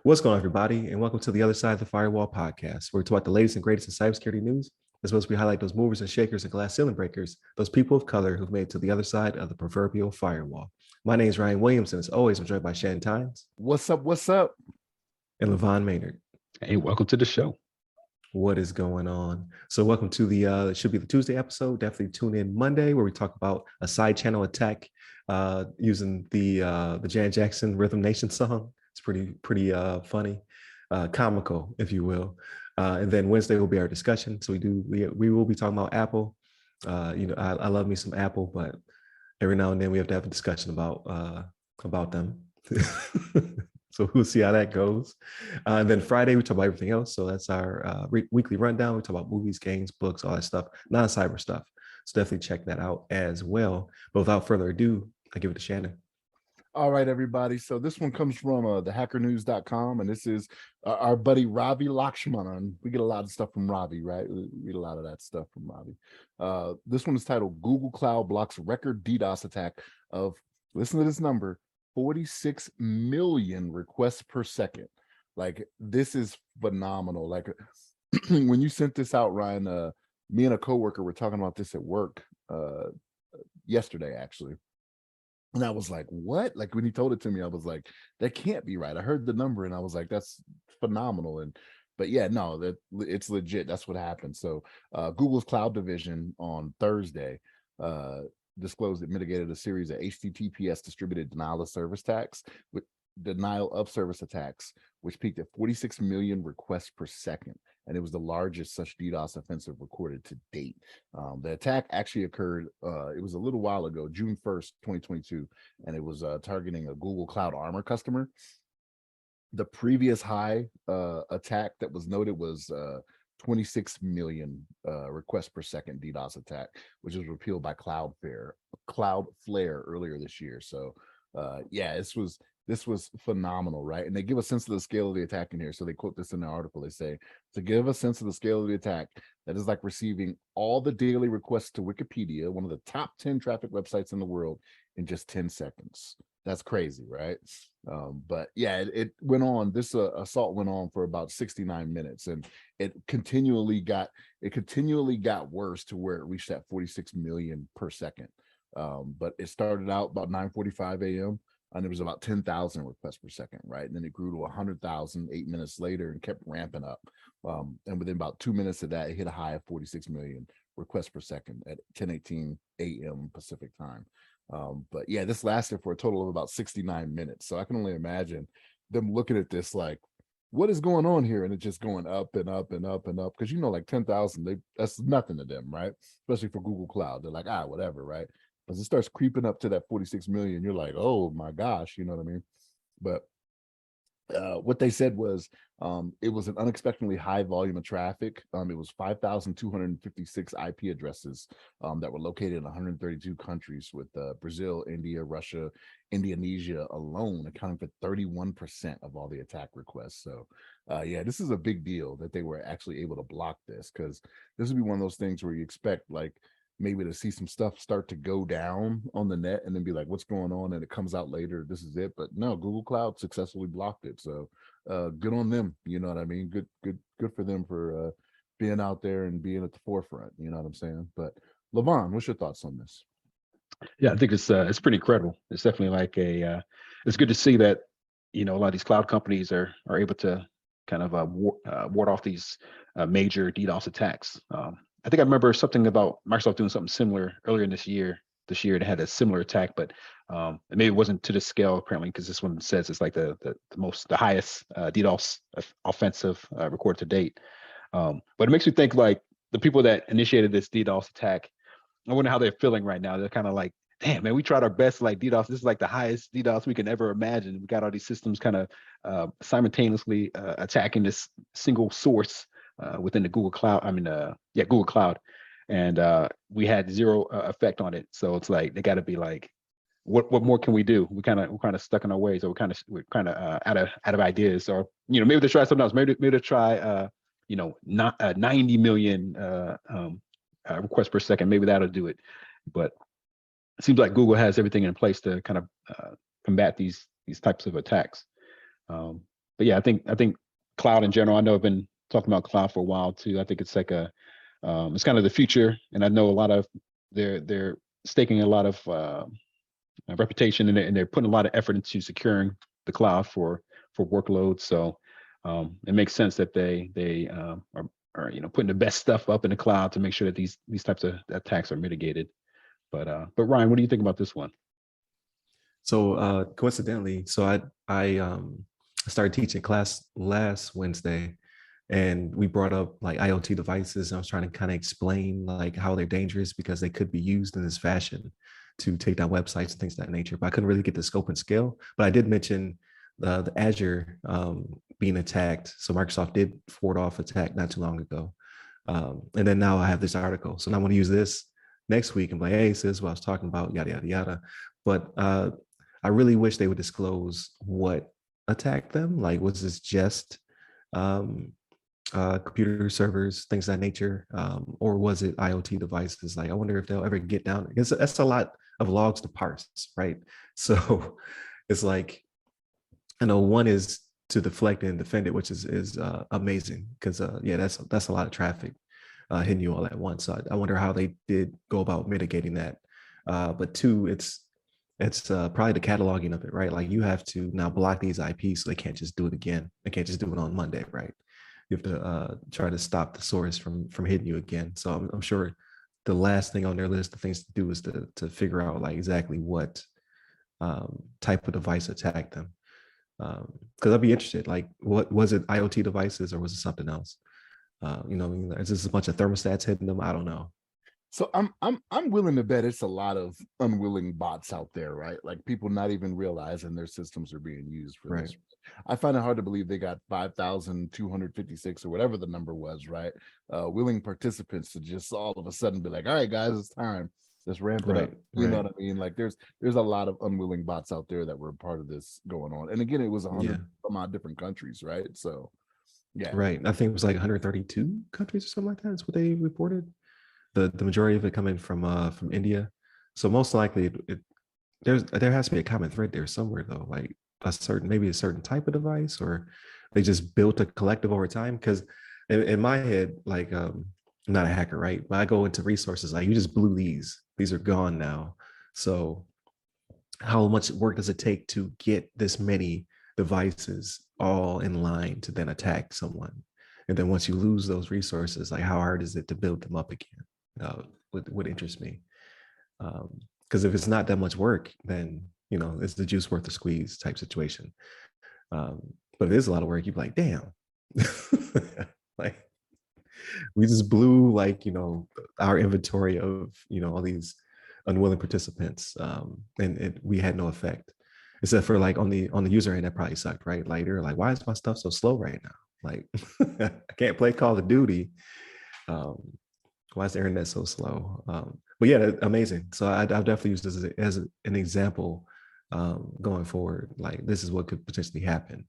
What's going on, everybody, and welcome to the Other Side of the Firewall podcast, where we talk about the latest and greatest in cybersecurity news, as well as we highlight those movers and shakers and glass ceiling breakers, those people of color who've made it to the other side of the proverbial firewall. My name is Ryan Williams, and as always, I'm joined by Shannon Tynes. What's up? What's up? And LeVon Maynard. Hey, welcome to the show. What is going on? So welcome to the, it should be the Tuesday episode. Definitely tune in Monday, where we talk about a side channel attack using the Jan Jackson Rhythm Nation song. It's pretty funny, comical, if you will. And then Wednesday will be our discussion. So we will be talking about Apple. I love me some Apple, but every now and then we have to have a discussion about them. So we'll see how that goes. And then Friday we talk about everything else. So that's our weekly rundown. We talk about movies, games, books, all that stuff, non-cyber stuff. So definitely check that out as well. But without further ado, I give it to Shannon. All right, everybody. So this one comes from thehackernews.com, and this is our buddy Ravi Lakshmanan. We get a lot of stuff from Ravi, right? We read a lot of that stuff from Ravi. This one is titled Google Cloud Blocks Record DDoS Attack of, listen to this number, 46 million requests per second. Like, this is phenomenal. Like, when you sent this out, Ryan, me and a coworker were talking about this at work yesterday, actually. And I was like, what? Like, when he told it to me, I was like, that can't be right. I heard the number and I was like, that's phenomenal. But yeah, no, it's legit. That's what happened. So Google's cloud division on Thursday disclosed it mitigated a series of HTTPS distributed denial of service attacks, which peaked at 46 million requests per second. And it was the largest such DDoS offensive recorded to date. The attack actually occurred, it was a little while ago, June 1st, 2022, and it was targeting a Google Cloud Armor customer. The previous high attack that was noted was 26 million requests per second DDoS attack, which was repealed by Cloudflare earlier this year. So yeah, this was phenomenal, right? And they give a sense of the scale of the attack in here. So they quote this in the article. They say, to give a sense of the scale of the attack, that is like receiving all the daily requests to Wikipedia, one of the top 10 traffic websites in the world, in just 10 seconds. That's crazy, right? But yeah, it went on. This assault went on for about 69 minutes, and it continually got worse to where it reached that 46 million per second. But it started out about 9:45 a.m. and it was about 10,000 requests per second, right? And then it grew to 100,000 8 minutes later and kept ramping up. And within about 2 minutes of that, it hit a high of 46 million requests per second at 10:18 a.m. Pacific time. But yeah, this lasted for a total of about 69 minutes. So I can only imagine them looking at this like, what is going on here? And it's just going up and up and up and up. Because, like 10,000, that's nothing to them, right? Especially for Google Cloud. They're like, whatever, right? As it starts creeping up to that 46 million, you're like, oh my gosh, you know what I mean? But what they said was it was an unexpectedly high volume of traffic. It was 5,256 IP addresses that were located in 132 countries, with Brazil, India, Russia, Indonesia alone accounting for 31% of all the attack requests. So yeah, this is a big deal that they were actually able to block this, because this would be one of those things where you expect like maybe to see some stuff start to go down on the net and then be like, what's going on? And it comes out later, this is it. But no, Google Cloud successfully blocked it. So good on them. You know what I mean? Good for them for being out there and being at the forefront. You know what I'm saying? But LeVon, what's your thoughts on this? Yeah, I think it's pretty incredible. It's definitely like it's good to see that, a lot of these cloud companies are able to kind of ward off these major DDoS attacks. I think I remember something about Microsoft doing something similar earlier in this year. It had a similar attack, but maybe it wasn't to this scale apparently, because this one says it's like the highest DDoS offensive recorded to date. But it makes me think like the people that initiated this DDoS attack, I wonder how they're feeling right now. They're kind of like, damn, man, we tried our best, like DDoS. This is like the highest DDoS we can ever imagine. We got all these systems kind of simultaneously attacking this single source within the Google Cloud. Google Cloud, and we had zero effect on it. So it's like they got to be like, what more can we do? We're kind of stuck in our ways, or we're kind of out of ideas, or maybe they try something else. Maybe they try 90 million requests per second. Maybe that'll do it. But it seems like Google has everything in place to kind of combat these types of attacks. But yeah, I think cloud in general. I know I've been talking about cloud for a while too. I think it's like it's kind of the future, and I know a lot of they're staking a lot of reputation, and they're putting a lot of effort into securing the cloud for workloads. So it makes sense that they are putting the best stuff up in the cloud to make sure that these types of attacks are mitigated. But Ryan, what do you think about this one? So coincidentally, so I started teaching class last Wednesday, and we brought up like IoT devices. And I was trying to kind of explain like how they're dangerous because they could be used in this fashion to take down websites and things of that nature. But I couldn't really get the scope and scale. But I did mention the Azure being attacked. So Microsoft did forward off attack not too long ago. And then now I have this article. So now I'm going to use this next week and be like, hey, this is what I was talking about, yada, yada, yada. But I really wish they would disclose what attacked them. Like, was this just computer servers, things of that nature, or was it IoT devices? Like, I wonder if they'll ever get down, because that's a lot of logs to parse, right? So it's like, I know one is to deflect and defend it, which is amazing, because yeah, that's a lot of traffic hitting you all at once. So I wonder how they did go about mitigating that. But two, it's probably the cataloging of it, right? Like, you have to now block these IPs so they can't just do it again. They can't just do it on Monday, right? You have to try to stop the source from hitting you again. So I'm sure the last thing on their list of things to do is to figure out like exactly what type of device attacked them. Because I'd be interested, like, what was it, IoT devices, or was it something else? Is this a bunch of thermostats hitting them? I don't know. So I'm willing to bet it's a lot of unwilling bots out there, right? Like, people not even realizing their systems are being used for this. I find it hard to believe they got 5,256 or whatever the number was, right? Willing participants to just all of a sudden be like, all right, guys, it's time. Let's ramp it up. You know what I mean? Like, there's a lot of unwilling bots out there that were part of this going on. And again, it was 100 some odd different countries, right? So yeah. Right. I think it was like 132 countries or something like that. That's what they reported. The majority of it coming from India. So most likely there has to be a common thread there somewhere, though, like maybe a certain type of device, or they just built a collective over time. Because in my head, like, I'm not a hacker, right? But I go into resources like, you just blew these are gone now. So how much work does it take to get this many devices all in line to then attack someone? And then once you lose those resources, like, how hard is it to build them up again? Would interest me. Because if it's not that much work, then, it's the juice worth the squeeze type situation. But if it is a lot of work, you'd be like, damn. Like, we just blew, like, our inventory of, all these unwilling participants, and we had no effect, except for like on the user end. That probably sucked, right? Like, they're like, why is my stuff so slow right now? Like, I can't play Call of Duty. Why is the internet so slow? But yeah, amazing. So I've definitely used this as an example going forward. Like, this is what could potentially happen,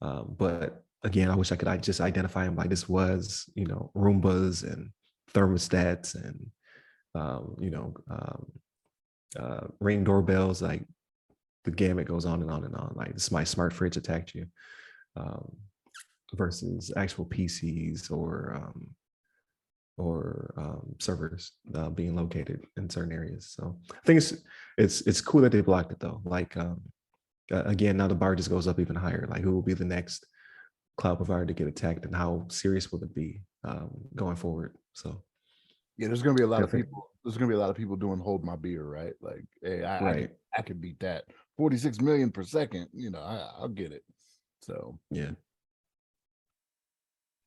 but again, I wish I could just identify them like this was, Roombas and thermostats and, Ring doorbells. Like, the gamut goes on and on and on. Like, this my smart fridge attacked you, versus actual PCs or servers being located in certain areas. So I think it's cool that they blocked it, though. Like, again, now the bar just goes up even higher. Like, who will be the next cloud provider to get attacked, and how serious will it be going forward? So yeah, there's gonna be a lot of people. There's gonna be a lot of people doing "hold my beer," right? Like, hey, I can beat that 46 million per second. I'll get it. So yeah,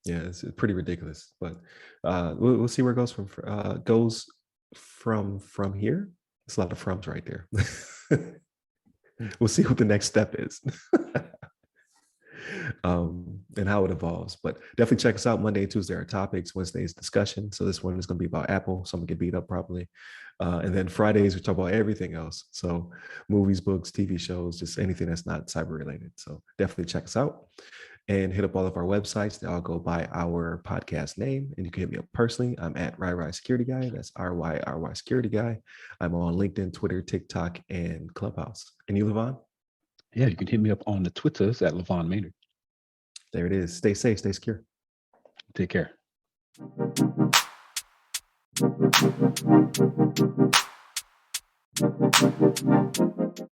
it's pretty ridiculous. But we'll see where it goes from here. It's a lot of froms right there. We'll see what the next step is. And how it evolves. But definitely check us out. Monday and Tuesday are topics. Wednesday's discussion. So this one is going to be about Apple. So I'm going to get beat up probably. And then Fridays, we talk about everything else. So movies, books, TV shows, just anything that's not cyber related. So definitely check us out. and hit up all of our websites. They all go by our podcast name. And you can hit me up personally. I'm at RyRy Security Guy. That's RYRY Security Guy. I'm on LinkedIn, Twitter, TikTok, and Clubhouse. And you, LeVon? Yeah, you can hit me up on the Twitters at LeVon Maynard. There it is. Stay safe, stay secure. Take care.